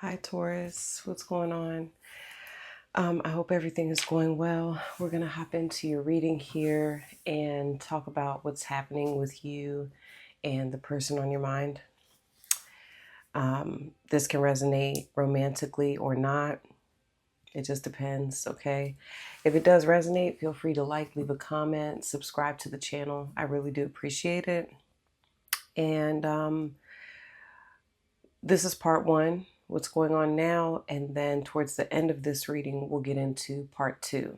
Hi Taurus, what's going on? I hope everything is going well. We're going to hop into your reading here and talk about what's happening with you and the person on your mind. This can resonate romantically or not. It just depends, okay? If it does resonate, feel free to leave a comment, subscribe to the channel. I really do appreciate it. And this is part one, what's going on now, and then towards the end of this reading, we'll get into part two.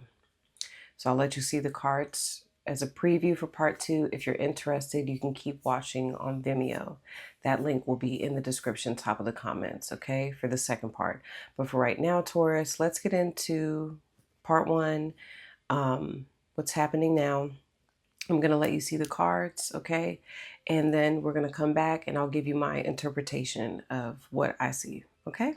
So I'll let you see the cards as a preview for part two. If you're interested, you can keep watching on Vimeo. That link will be in the description, top of the comments, okay, for the second part. But for right now, Taurus, let's get into part one, what's happening now. I'm going to let you see the cards, okay? And then we're going to come back and I'll give you my interpretation of what I see, okay?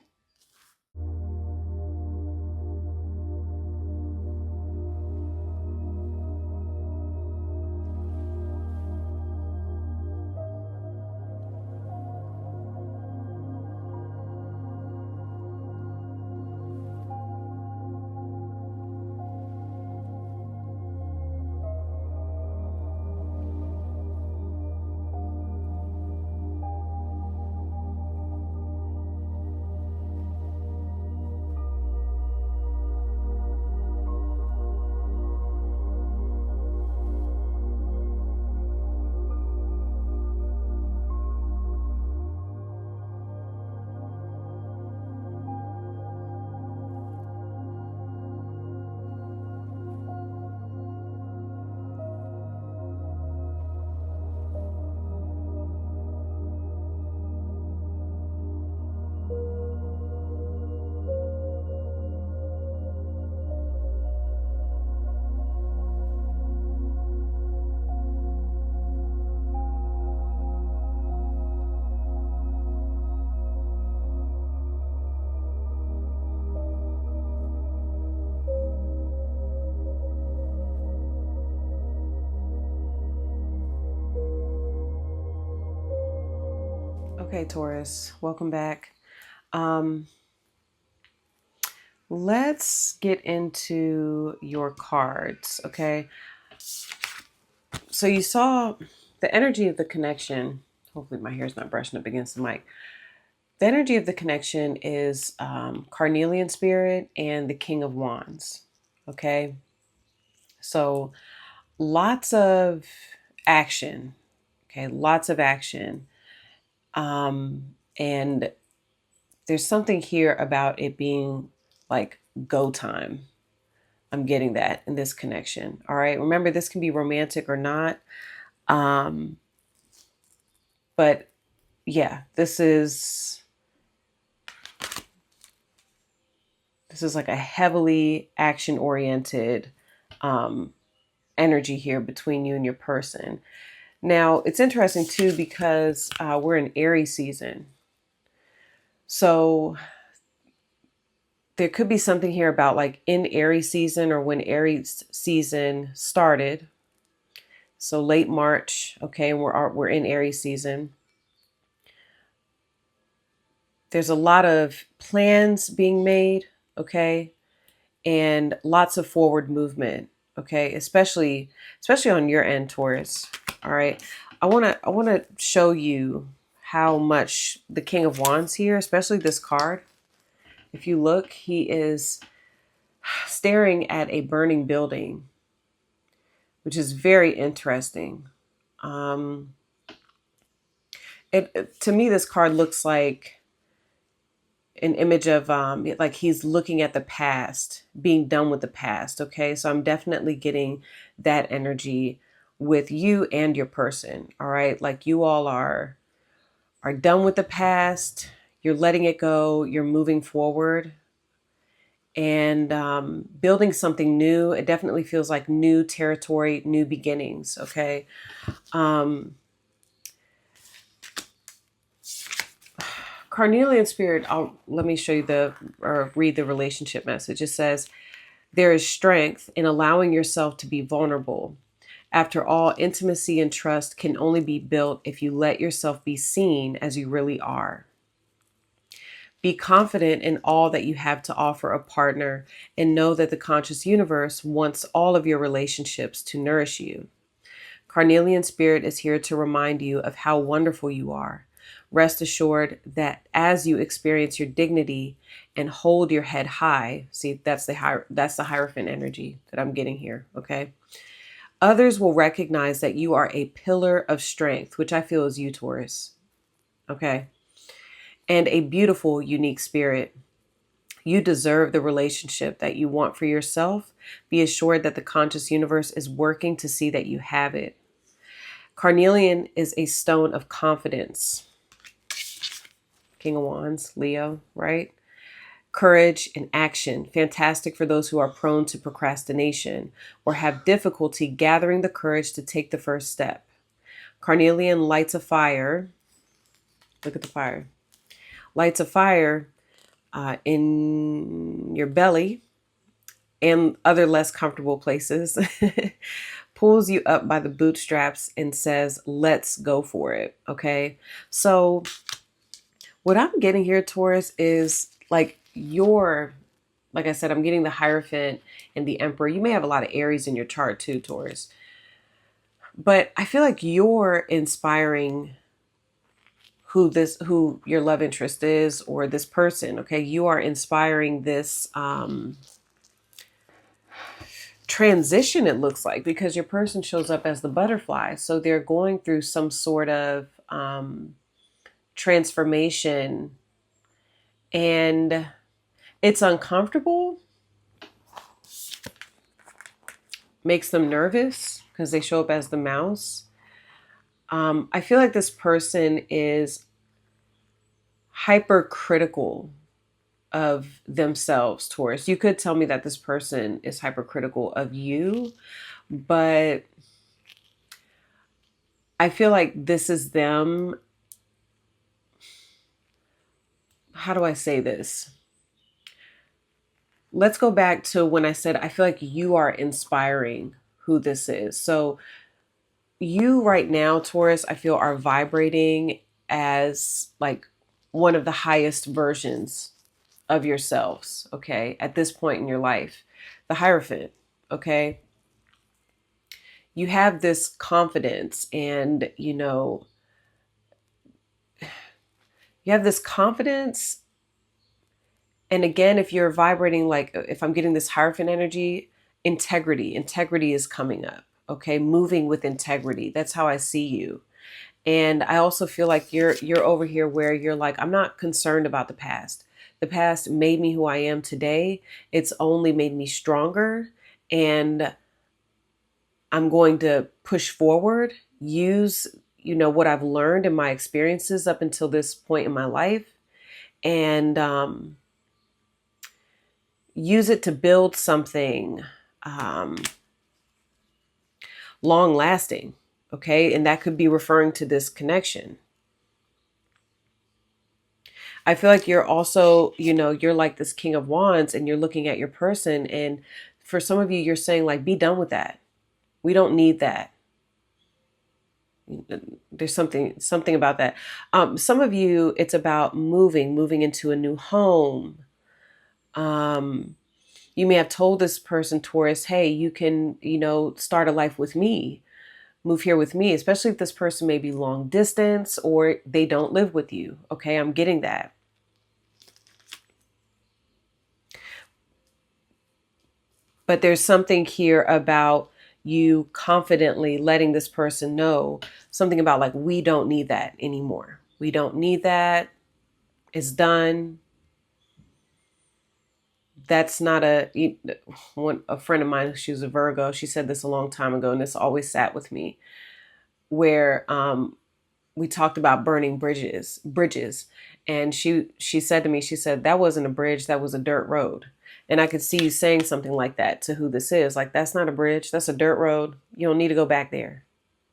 Okay, Taurus, welcome back. Let's get into your cards, okay? So you saw the energy of the connection. Hopefully my hair's not brushing up against the mic. The energy of the connection is Carnelian spirit and the King of Wands, okay? So lots of action, okay? Lots of action. And there's something here about it being like go time. I'm getting that in this connection. All right. Remember, this can be romantic or not. But yeah, this is like a heavily action oriented energy here between you and your person. Now, it's interesting too because we're in Aries season. So there could be something here about like in Aries season or when Aries season started. So late March, okay, we're in Aries season. There's a lot of plans being made, okay, and lots of forward movement, okay, especially on your end, Taurus. All right, I wanna show you how much the King of Wands here, especially this card. If you look, he is staring at a burning building, which is very interesting. To me, this card looks like an image of like he's looking at the past, being done with the past. Okay, so I'm definitely getting that energy with you and your person. All right, like you all are done with the past. You're letting it go. You're moving forward and building something new. It definitely feels like new territory, new beginnings. Okay. Carnelian spirit, let me show you or read the relationship message. It says, there is strength in allowing yourself to be vulnerable. After all, intimacy and trust can only be built if you let yourself be seen as you really are. Be confident in all that you have to offer a partner and know that the conscious universe wants all of your relationships to nourish you. Carnelian spirit is here to remind you of how wonderful you are. Rest assured that as you experience your dignity and hold your head high, see, that's the Hierophant energy that I'm getting here, okay? Others will recognize that you are a pillar of strength, which I feel is you, Taurus, okay? And a beautiful, unique spirit. You deserve the relationship that you want for yourself. Be assured that the conscious universe is working to see that you have it. Carnelian is a stone of confidence. King of Wands, Leo, right? Courage and action. Fantastic for those who are prone to procrastination or have difficulty gathering the courage to take the first step. Carnelian lights a fire. Look at the fire. Lights a fire in your belly and other less comfortable places. Pulls you up by the bootstraps and says, let's go for it. Okay. So what I'm getting here, Taurus, is like like I said, I'm getting the Hierophant and the Emperor. You may have a lot of Aries in your chart too, Taurus. But I feel like you're inspiring who your love interest is, or this person. Okay. You are inspiring this, transition, it looks like, because your person shows up as the butterfly. So they're going through some sort of transformation, and it's uncomfortable, makes them nervous because they show up as the mouse. I feel like this person is hypercritical of themselves, Taurus. You could tell me that this person is hypercritical of you, but I feel like this is them. How do I say this? Let's go back to when I said I feel like you are inspiring who this is. So you right now, Taurus, I feel are vibrating as like one of the highest versions of yourselves, okay, at this point in your life. The Hierophant, okay? You have this confidence, and you have this confidence. And again, if you're vibrating, like if I'm getting this Hierophant energy, integrity is coming up, okay? Moving with integrity. That's how I see you. And I also feel like you're over here where you're like, I'm not concerned about the past. The past made me who I am today. It's only made me stronger. And I'm going to push forward, use, what I've learned in my experiences up until this point in my life, and use it to build something long lasting. Okay. And that could be referring to this connection. I feel like you're also, you're like this King of Wands, and you're looking at your person. And for some of you, you're saying like, be done with that. We don't need that. There's something about that. Some of you, it's about moving into a new home. You may have told this person, Taurus, hey, you can, start a life with me, move here with me, especially if this person may be long distance or they don't live with you. Okay, I'm getting that. But there's something here about you confidently letting this person know something about like, we don't need that anymore. We don't need that. It's done. That's not a friend of mine, she was a Virgo. She said this a long time ago, and this always sat with me, where we talked about burning bridges. And she said to me, she said, that wasn't a bridge, that was a dirt road. And I could see you saying something like that to who this is. Like, that's not a bridge, that's a dirt road. You don't need to go back there.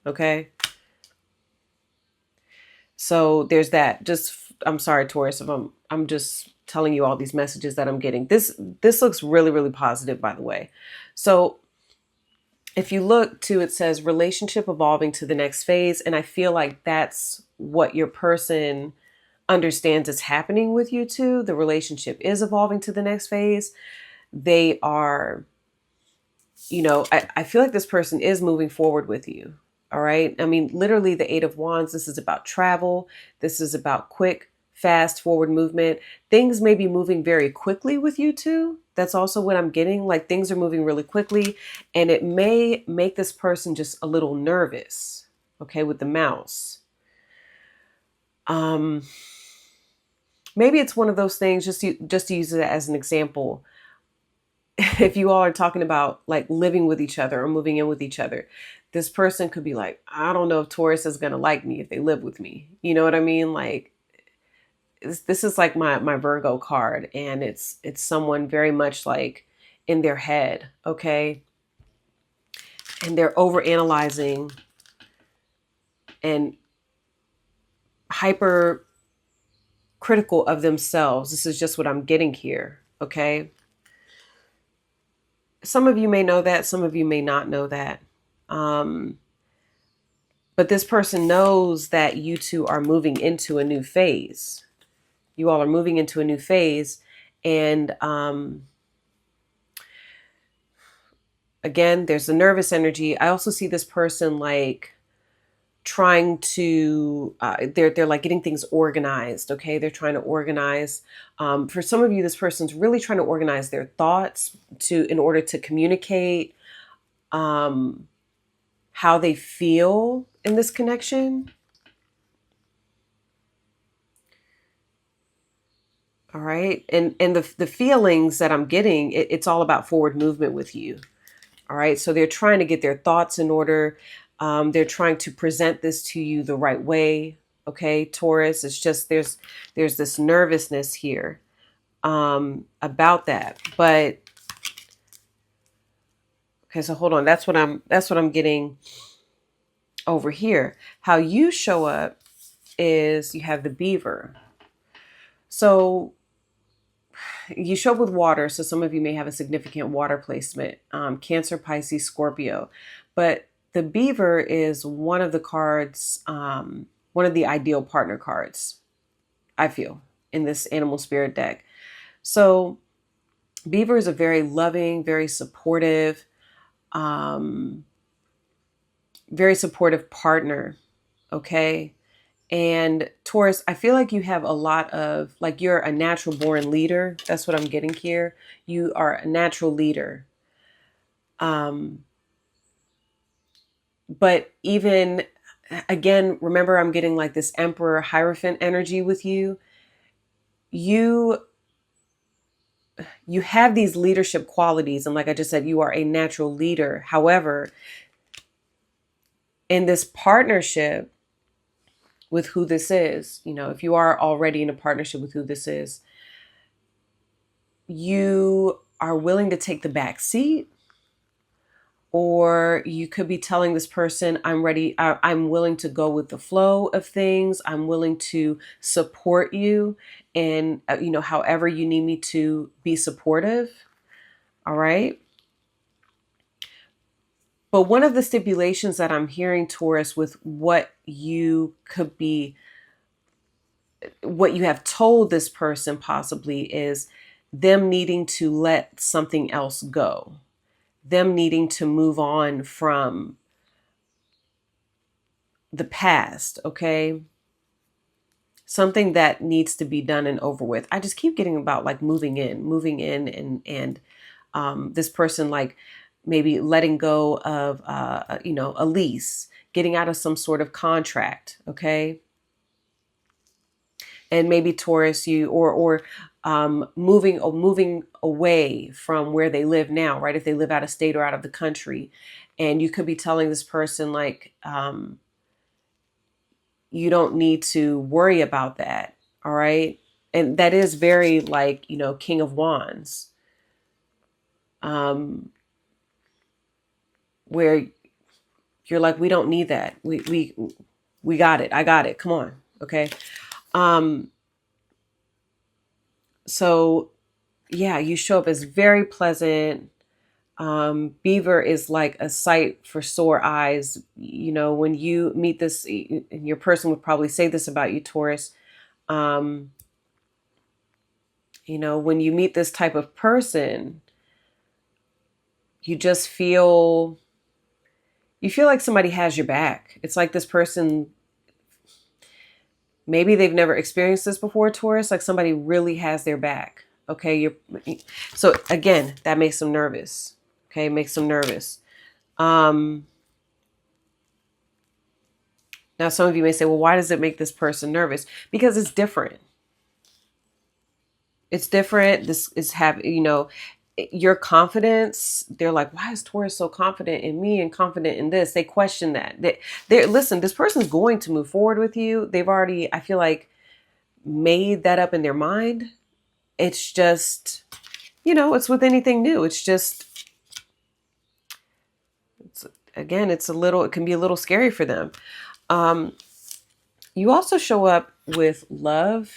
Okay. So there's that. I'm sorry, Taurus, if I'm just telling you all these messages that I'm getting. This looks really, really positive, by the way. So if you look to, it says relationship evolving to the next phase. And I feel like that's what your person understands it's happening with you two. The relationship is evolving to the next phase. They are, I feel like this person is moving forward with you. All right. I mean, literally the Eight of Wands, this is about travel. This is about quick, fast forward movement. Things may be moving very quickly with you two. That's also what I'm getting. Like things are moving really quickly, and it may make this person just a little nervous. Okay. With the mouse. Maybe it's one of those things, just to use it as an example. If you all are talking about like living with each other or moving in with each other, this person could be like, I don't know if Taurus is going to like me if they live with me. You know what I mean? Like this is like my Virgo card, and it's someone very much like in their head. Okay. And they're over analyzing and hyper critical of themselves. This is just what I'm getting here. Okay. Some of you may know that, some of you may not know that. But this person knows that you two are moving into a new phase. You all are moving into a new phase. And again, there's the nervous energy. I also see this person like trying to, they're like getting things organized. Okay. They're trying to organize. For some of you, this person's really trying to organize their thoughts in order to communicate how they feel in this connection. All right. And the feelings that I'm getting, it's all about forward movement with you. All right. So they're trying to get their thoughts in order. They're trying to present this to you the right way. Okay, Taurus, it's just there's this nervousness here about that. But okay, so hold on. That's what I'm getting over here. How you show up is you have the beaver. So you show up with water. So some of you may have a significant water placement, Cancer, Pisces, Scorpio. But the beaver is one of the cards, one of the ideal partner cards, I feel, in this animal spirit deck. So beaver is a very loving, very supportive partner. Okay. And Taurus, I feel like you have a lot of, like, you're a natural born leader. That's what I'm getting here. You are a natural leader. But even, again, remember, I'm getting like this Emperor Hierophant energy with you. You have these leadership qualities. And like I just said, you are a natural leader. However, in this partnership with who this is, if you are already in a partnership with who this is, you are willing to take the back seat, or you could be telling this person, I'm ready. I'm willing to go with the flow of things. I'm willing to support you and, however you need me to be supportive. All right. But one of the stipulations that I'm hearing, Taurus, with what you have told this person possibly, is them needing to let something else go, them needing to move on from the past. Okay. Something that needs to be done and over with. I just keep getting about like moving in and this person like maybe letting go of, a lease, getting out of some sort of contract. Okay. And maybe Taurus, or moving away from where they live now, right? If they live out of state or out of the country, and you could be telling this person like, you don't need to worry about that. All right. And that is very like, King of Wands, where you're like, we don't need that. We got it. I got it. Come on. Okay. So yeah, you show up as very pleasant. Beaver is like a sight for sore eyes. When you meet this, and your person would probably say this about you, Taurus. Um, when you meet this type of person, you just feel like somebody has your back. It's like this person, maybe they've never experienced this before, Taurus, like somebody really has their back. Okay. So again, that makes them nervous. Okay. Makes them nervous. Now some of you may say, well, why does it make this person nervous? Because it's different. It's different. This is your confidence. They're like, why is Taurus so confident in me and confident in this? They question that. Listen, this person's going to move forward with you. They've already, I feel like, made that up in their mind. It's just, it's with anything new. It's just, again, it can be a little scary for them. You also show up with love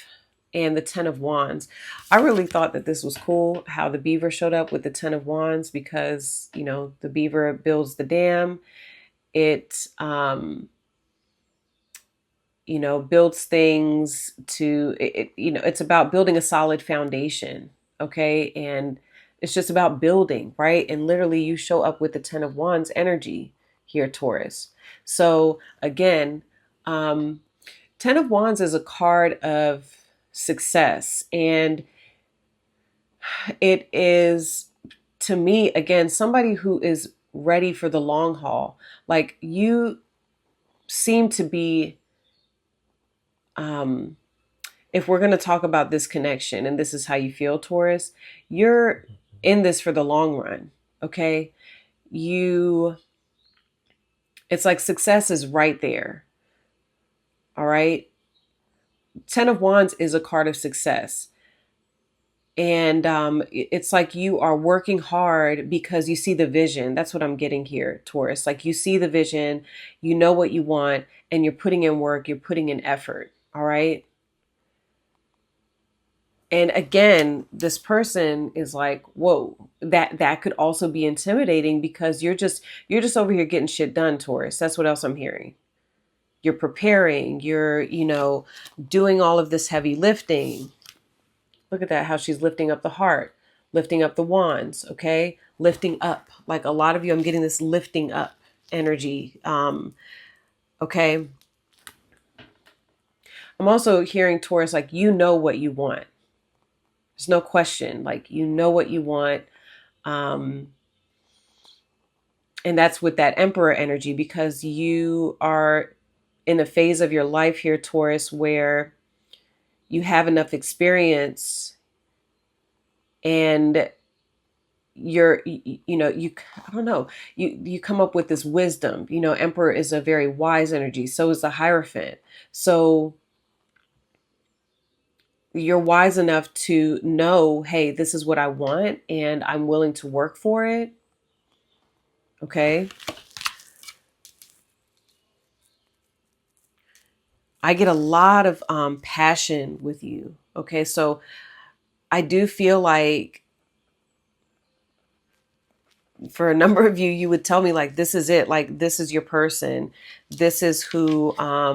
and the Ten of Wands. I really thought that this was cool how the beaver showed up with the Ten of Wands because, the beaver builds the dam. It, builds things it's about building a solid foundation. Okay. And it's just about building, right? And literally you show up with the Ten of Wands energy here, Taurus. So again, Ten of Wands is a card of success. And it is, to me, again, somebody who is ready for the long haul. Like you seem to be, if we're going to talk about this connection and this is how you feel, Taurus, you're in this for the long run. Okay. It's like success is right there. All right. Ten of Wands is a card of success. And it's like you are working hard because you see the vision. That's what I'm getting here, Taurus. Like you see the vision, you know what you want, and you're putting in work, you're putting in effort. All right. And again, this person is like, whoa, that could also be intimidating because you're just over here getting shit done, Taurus. That's what else I'm hearing. You're preparing, you're, doing all of this heavy lifting. Look at that, how she's lifting up the heart, lifting up the wands, okay? Lifting up. Like a lot of you, I'm getting this lifting up energy. Okay. I'm also hearing, Taurus, like you know what you want. There's no question. Like you know what you want. And that's with that Emperor energy because you are in a phase of your life here, Taurus, where you have enough experience and I don't know, you come up with this wisdom. Emperor is a very wise energy. So is the Hierophant. So you're wise enough to know, hey, this is what I want and I'm willing to work for it. Okay. I get a lot of passion with you. Okay. So I do feel like for a number of you, you would tell me like, this is it. Like, this is your person. This is who I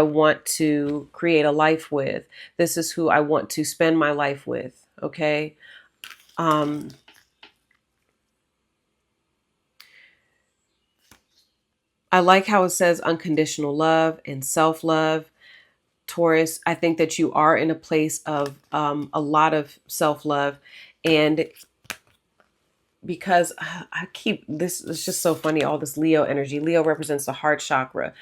want to create a life with. This is who I want to spend my life with. Okay. I like how it says unconditional love and self-love. Taurus, I think that you are in a place of a lot of self-love. And because I keep this, it's just so funny, all this Leo energy. Leo represents the heart chakra.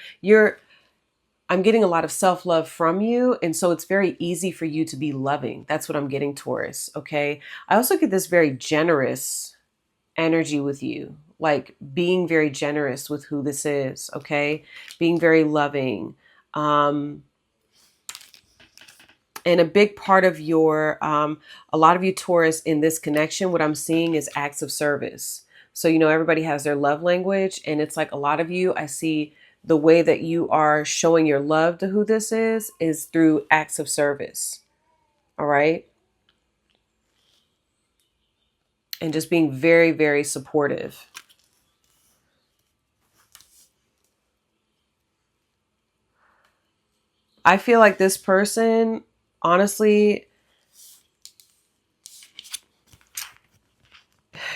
I'm getting a lot of self-love from you. And so it's very easy for you to be loving. That's what I'm getting, Taurus. Okay. I also get this very generous energy with you, like being very generous with who this is. Okay. Being very loving. And a big part of a lot of you Taurus in this connection, what I'm seeing is acts of service. So, everybody has their love language. And it's like a lot of you, I see the way that you are showing your love to who this is through acts of service. All right. And just being very, very supportive. I feel like this person, honestly,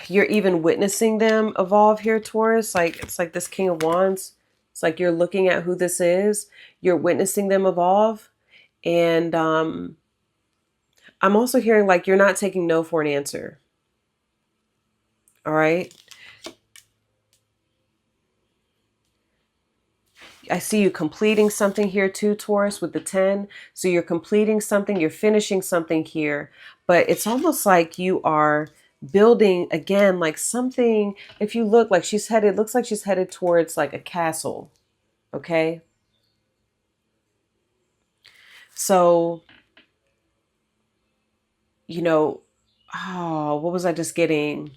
you're even witnessing them evolve here, Taurus. Like, it's like this King of Wands. It's like you're looking at who this is. You're witnessing them evolve. And I'm also hearing like you're not taking no for an answer. All right. I see you completing something here too, Taurus, with the 10. So you're completing something, you're finishing something here, but it's almost like you are building again, like something. If you look, like she's headed, looks like she's headed towards like a castle. Okay. So, you know, oh, what was I just getting?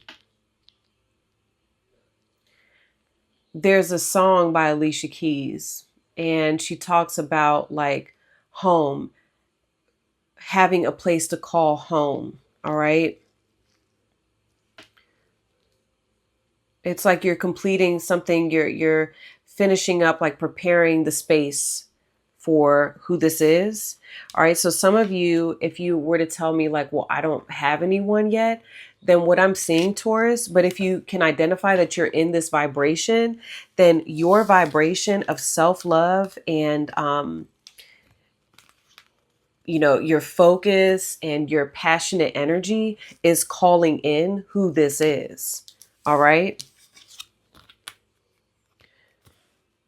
There's a song by Alicia Keys, and she talks about like home, having a place to call home. All right. It's like you're completing something, you're finishing up, like preparing the space for who this is. All right. So some of you, if you were to tell me like, well, I don't have anyone yet, then what I'm seeing, Taurus, but if you can identify that you're in this vibration, then your vibration of self-love and your focus and your passionate energy is calling in who this is. All right.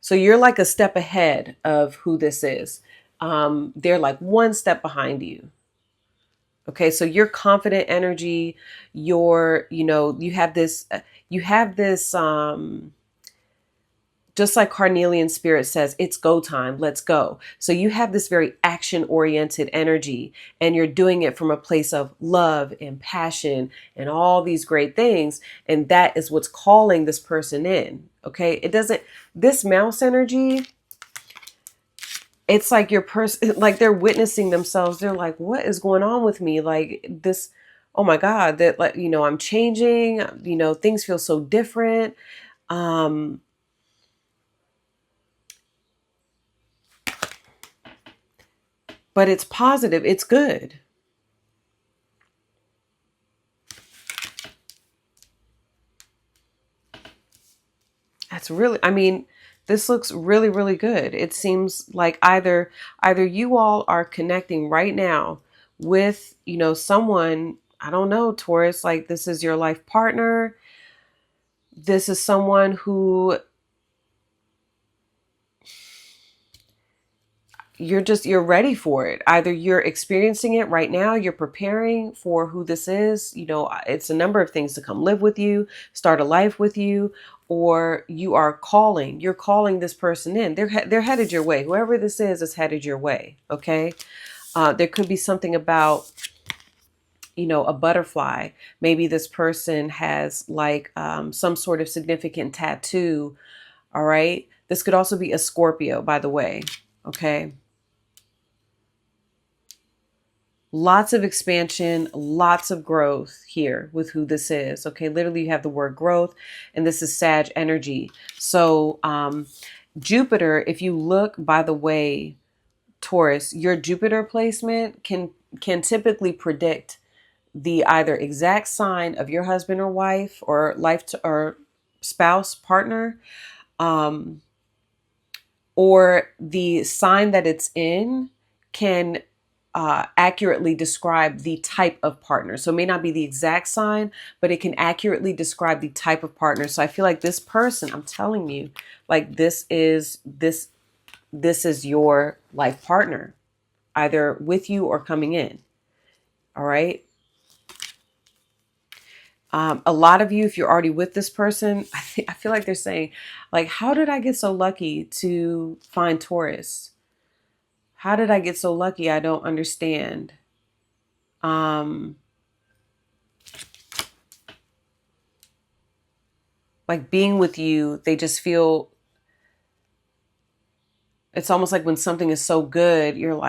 So you're like a step ahead of who this is. They're like one step behind you. Okay, so your confident energy, you have this, just like Carnelian spirit says, it's go time, let's go. So you have this very action oriented energy, and you're doing it from a place of love and passion and all these great things. And that is what's calling this person in. Okay. This mouse energy, it's like your person, like they're witnessing themselves. They're like, what is going on with me? Like this, oh my God, that like, I'm changing, things feel so different. Um, but it's positive. It's good. That's really, I mean, this looks really, really good. It seems like either you all are connecting right now with, someone, I don't know, Taurus, like this is your life partner. This is someone who you're ready for it. Either you're experiencing it right now, you're preparing for who this is. It's a number of things: to come live with you, start a life with you, or you're calling this person in. They're headed your way. Whoever this is headed your way. Okay. There could be something about, a butterfly. Maybe this person has like some sort of significant tattoo. All right. This could also be a Scorpio, by the way. Okay. Lots of expansion, lots of growth here with who this is. Okay, literally you have the word growth, and this is Sag energy. So Jupiter, if you look, by the way, Taurus, your Jupiter placement can typically predict the either exact sign of your husband or wife or or spouse, partner, um, or the sign that it's in can accurately describe the type of partner. So it may not be the exact sign, but it can accurately describe the type of partner. So I feel like this person, I'm telling you, like this is your life partner, either with you or coming in. All right. A lot of you, if you're already with this person, I feel like they're saying, like, how did I get so lucky to find Taurus? How did I get so lucky? I don't understand. Like being with you, they just feel, it's almost like when something is so good, you're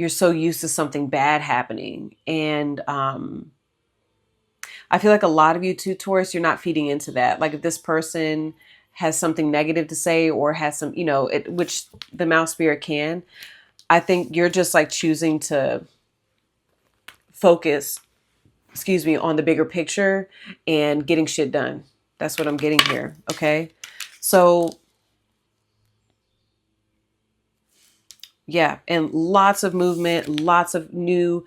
so used to something bad happening. And I feel like a lot of you too, Taurus, you're not feeding into that. Like if this person has something negative to say or has some, you know, which the mouse spirit can. I think you're just like choosing to focus, excuse me, on the bigger picture and getting shit done. That's what I'm getting here. Okay. So yeah, and lots of movement, lots of new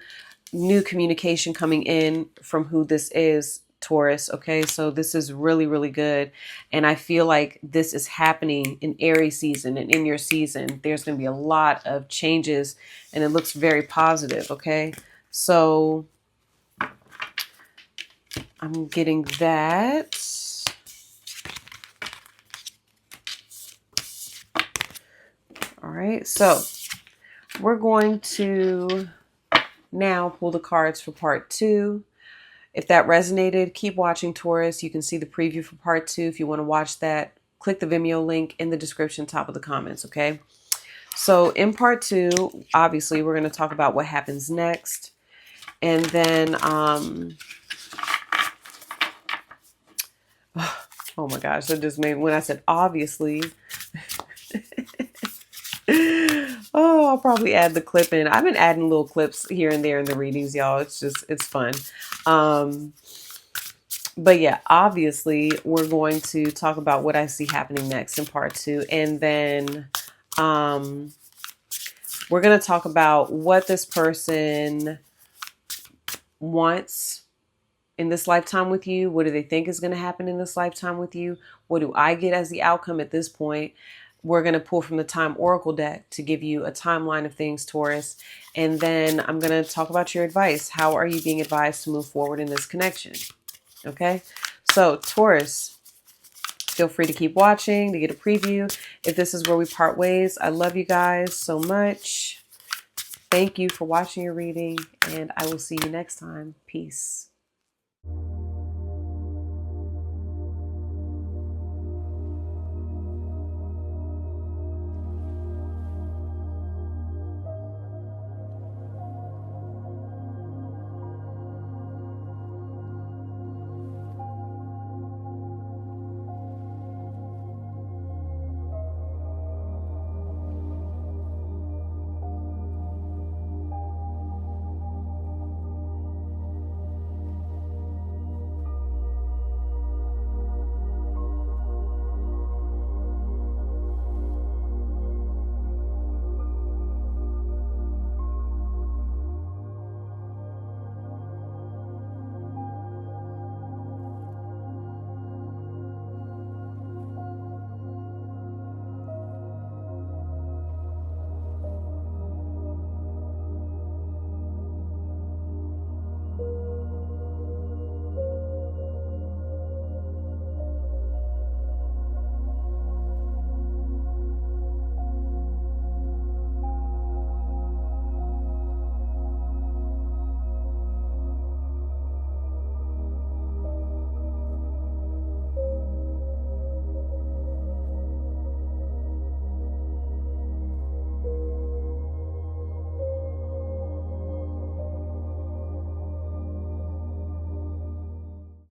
communication coming in from who this is, Taurus. Okay, so this is really, really good. And I feel like this is happening in Aries season, and in your season, there's going to be a lot of changes, and it looks very positive. Okay, so I'm getting that. All right, so we're going to now pull the cards for part 2. If that resonated, keep watching, Taurus. You can see the preview for part 2. If you want to watch that, click the Vimeo link in the description, top of the comments, okay? So in part 2, obviously, we're going to talk about what happens next. And then, oh my gosh, that just made, when I said obviously, oh, I'll probably add the clip in. I've been adding little clips here and there in the readings, y'all. It's fun. But yeah, obviously, we're going to talk about what I see happening next in part 2. And then we're going to talk about what this person wants in this lifetime with you. What do they think is going to happen in this lifetime with you? What do I get as the outcome at this point? We're going to pull from the Time Oracle deck to give you a timeline of things, Taurus. And then I'm going to talk about your advice. How are you being advised to move forward in this connection? Okay, so Taurus, feel free to keep watching to get a preview. If this is where we part ways, I love you guys so much. Thank you for watching your reading, and I will see you next time. Peace.